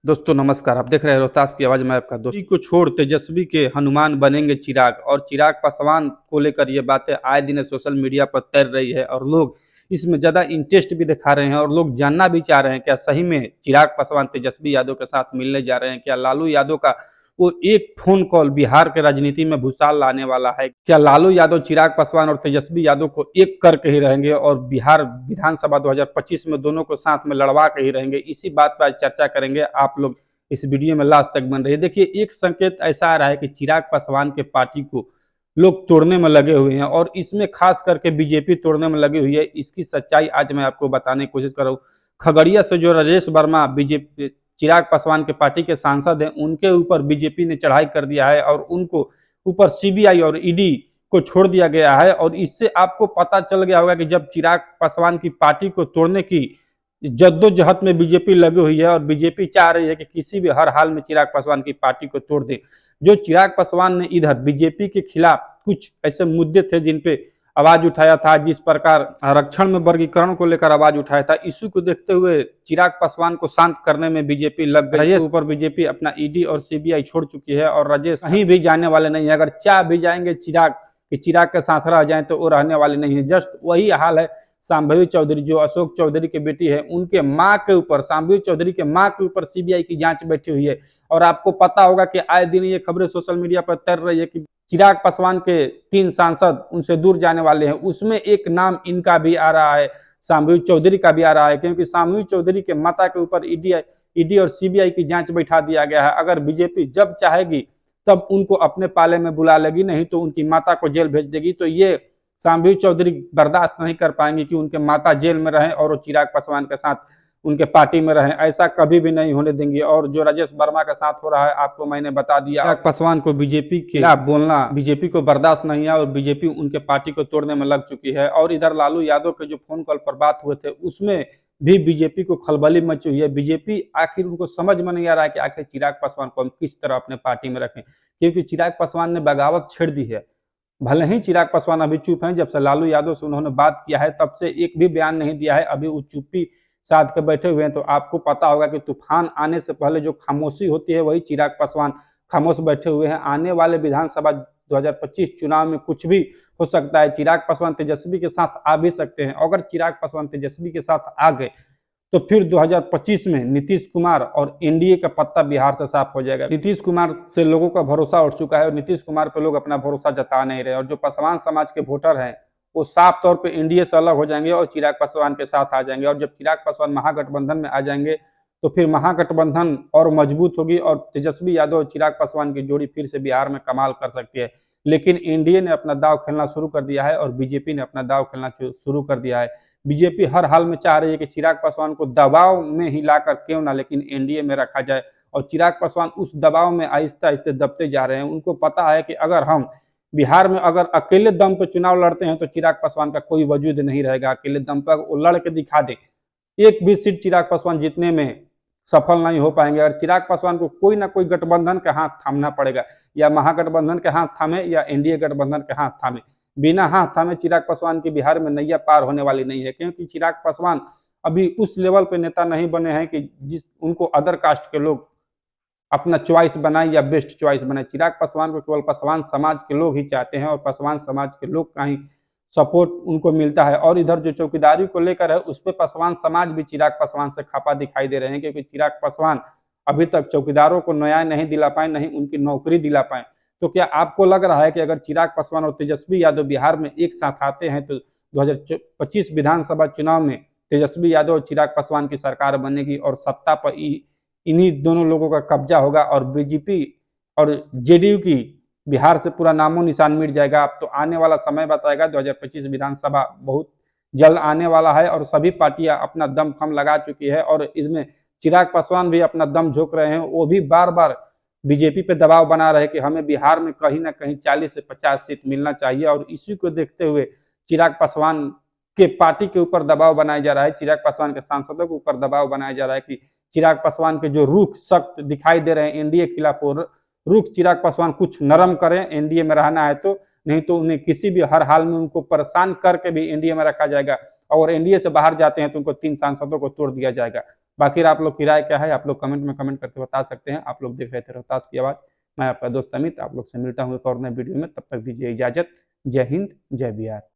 दोस्तों नमस्कार। आप देख रहे हैं रोहतास की आवाज़ में आपका दोस्त। को छोड़ तेजस्वी के हनुमान बनेंगे चिराग, और चिराग पासवान को लेकर ये बातें आए दिन सोशल मीडिया पर तैर रही है और लोग इसमें ज़्यादा इंटरेस्ट भी दिखा रहे हैं और लोग जानना भी चाह रहे हैं क्या सही में चिराग पासवान तेजस्वी यादव के साथ मिलने जा रहे हैं। क्या लालू यादव का वो एक फोन कॉल बिहार के राजनीति में भूचाल लाने वाला है। क्या लालू यादव चिराग पासवान और तेजस्वी यादव को एक करके ही रहेंगे और बिहार विधानसभा 2025 में दोनों को साथ में लड़वा के ही रहेंगे। इसी बात पर आज चर्चा करेंगे। आप लोग इस वीडियो में लास्ट तक बन रही है। देखिए, एक संकेत ऐसा आ रहा है कि चिराग पासवान के पार्टी को लोग तोड़ने में लगे हुए हैं और इसमें खास करके बीजेपी तोड़ने में लगी हुई है। इसकी सच्चाई आज मैं आपको बताने की कोशिश कर रहा हूँ। खगड़िया से जो राजेश वर्मा बीजेपी चिराग पासवान के पार्टी के सांसद हैं, उनके ऊपर बीजेपी ने चढ़ाई कर दिया है और उनको ऊपर सीबीआई और ईडी को छोड़ दिया गया है। और इससे आपको पता चल गया होगा कि जब चिराग पासवान की पार्टी को तोड़ने की जद्दोजहद में बीजेपी लगी हुई है और बीजेपी चाह रही है कि किसी भी हर हाल में चिराग पासवान की पार्टी को तोड़ दे। जो चिराग पासवान ने इधर बीजेपी के खिलाफ कुछ ऐसे मुद्दे थे जिन पे आवाज उठाया था, जिस प्रकार आरक्षण में वर्गीकरण को लेकर आवाज उठाया था, इशू को देखते हुए चिराग पासवान को शांत करने में बीजेपी लग गई। राजेश ऊपर बीजेपी अपना ईडी और सीबीआई छोड़ चुकी है और राजेश कहीं भी जाने वाले नहीं है। अगर चाह भी जाएंगे चिराग कि चिराग के साथ रह जाए तो वो रहने वाले नहीं है। जस्ट वही हाल है शांभवी चौधरी, जो अशोक चौधरी की बेटी है, उनके मां के ऊपर, शांभवी चौधरी के मां के ऊपर सीबीआई की जांच बैठी हुई है। और आपको पता होगा कि आए दिन ये खबरें सोशल मीडिया पर तैर रही है कि चिराग पासवान के 3 सांसद उनसे दूर जाने वाले हैं। उसमें एक नाम इनका भी आ रहा है, शांभवी चौधरी का भी आ रहा है, क्योंकि शांभवी चौधरी के माता के ऊपर ईडी और सीबीआई की जांच बैठा दिया गया है। अगर बीजेपी जब चाहेगी तब उनको अपने पाले में बुला लेगी, नहीं तो उनकी माता को जेल भेज देगी। तो ये शांभवी चौधरी बर्दाश्त नहीं कर पाएंगे कि उनके माता जेल में रहें और वो चिराग पासवान के साथ उनके पार्टी में रहें। ऐसा कभी भी नहीं होने देंगे। और जो राजेश वर्मा के साथ हो रहा है, आपको मैंने बता दिया। चिराग पासवान को बीजेपी के खिलाफ बोलना बीजेपी को बर्दाश्त नहीं है और बीजेपी उनके पार्टी को तोड़ने में लग चुकी है। और इधर लालू यादव के जो फोन कॉल पर बात हुए थे, उसमें भी बीजेपी को खलबली मची हुई है। बीजेपी आखिर उनको समझ में नहीं आ रहा है कि आखिर चिराग पासवान को हम किस तरह अपने पार्टी में रखें, क्योंकि चिराग पासवान ने बगावत छेड़ दी है। भले ही चिराग पासवान अभी चुप हैं, जब से लालू यादव से उन्होंने बात किया है तब से एक भी बयान नहीं दिया है। अभी वो चुप्पी साध के बैठे हुए हैं। तो आपको पता होगा कि तूफान आने से पहले जो खामोशी होती है वही चिराग पासवान खामोश बैठे हुए हैं। आने वाले विधानसभा 2025 चुनाव में कुछ भी हो सकता है। चिराग पासवान तेजस्वी के साथ आ भी सकते हैं। अगर चिराग पासवान तेजस्वी के साथ आ गए तो फिर 2025 में नीतीश कुमार और एनडीए का पत्ता बिहार से साफ हो जाएगा। नीतीश कुमार से लोगों का भरोसा उठ चुका है और नीतीश कुमार पे लोग अपना भरोसा जता नहीं रहे। और जो पासवान समाज के वोटर हैं वो साफ तौर पे एनडीए से अलग हो जाएंगे और चिराग पासवान के साथ आ जाएंगे। और जब चिराग पासवान महागठबंधन में आ जाएंगे तो फिर महागठबंधन और मजबूत होगी और तेजस्वी यादव और चिराग पासवान की जोड़ी फिर से बिहार में कमाल कर सकती है। लेकिन एनडीए ने अपना दाव खेलना शुरू कर दिया है और बीजेपी ने अपना दाव खेलना शुरू कर दिया है। बीजेपी हर हाल में चाह रही है कि चिराग पासवान को दबाव में ही लाकर क्यों ना, लेकिन एनडीए में रखा जाए। और चिराग पासवान उस दबाव में आहिस्ते आहिस्ते दबते जा रहे हैं। उनको पता है कि अगर हम बिहार में अगर अकेले दम पर चुनाव लड़ते हैं तो चिराग पासवान का कोई वजूद नहीं रहेगा। अकेले दम पर वो लड़ के दिखा दे, एक भी सीट चिराग पासवान जीतने में सफल नहीं हो पाएंगे। अगर चिराग पासवान को कोई ना कोई गठबंधन का हाथ थामना पड़ेगा, या महागठबंधन के हाथ थामे या एनडीए गठबंधन के हाथ थामे। बिना हाथ थामे चिराग पासवान की बिहार में नैया पार होने वाली नहीं है, क्योंकि चिराग पासवान अभी उस लेवल पे नेता नहीं बने हैं कि जिस उनको अदर कास्ट के लोग अपना चॉइस बनाए या बेस्ट चॉइस बनाए। चिराग पासवान को केवल पासवान समाज के लोग ही चाहते हैं और पासवान समाज के लोग का ही सपोर्ट उनको मिलता है। और इधर जो चौकीदारी को लेकर है, उस पर पासवान समाज भी चिराग पासवान से खपा दिखाई दे रहे हैं, क्योंकि चिराग पासवान अभी तक चौकीदारों को न्याय नहीं दिला पाए, नहीं उनकी नौकरी दिला पाए। तो क्या आपको लग रहा है कि अगर चिराग पासवान और तेजस्वी यादव बिहार में एक साथ आते हैं तो 2025 विधानसभा चुनाव में तेजस्वी यादव और चिराग पासवान की सरकार बनेगी और सत्ता पर इन्हीं दोनों लोगों का कब्जा होगा और बीजेपी और जेडीयू की बिहार से पूरा नामो निशान मिट जाएगा। अब तो आने वाला समय बताएगा। 2025 विधानसभा बहुत जल्द आने वाला है और सभी पार्टियां अपना दम खम लगा चुकी है और इसमें चिराग पासवान भी अपना दम झोंक रहे हैं। वो भी बार बार बीजेपी पे दबाव बना रहे कि हमें बिहार में कहीं ना कहीं 40 से 50 सीट मिलना चाहिए। और इसी को देखते हुए चिराग पासवान के पार्टी के ऊपर दबाव बनाया जा रहा है, चिराग पासवान के सांसदों के ऊपर दबाव बनाया जा रहा है कि चिराग पासवान के जो रुख सख्त दिखाई दे रहे हैं एनडीए के खिलाफ, वो रुख चिराग पासवान कुछ नरम करें एनडीए में रहना है तो, नहीं तो उन्हें किसी भी हर हाल में उनको परेशान करके भी एनडीए में रखा जाएगा। और एनडीए से बाहर जाते हैं तो उनको 3 सांसदों को तोड़ दिया जाएगा। बाकी आप लोग की राय क्या है, आप लोग कमेंट में कमेंट करके बता सकते हैं। आप लोग देख रहे थे रोहतास की आवाज़, मैं आपका दोस्त अमित, आप लोग से मिलता हूँ एक और नए वीडियो में, तब तक दीजिए इजाज़त। जय हिंद, जय बिहार।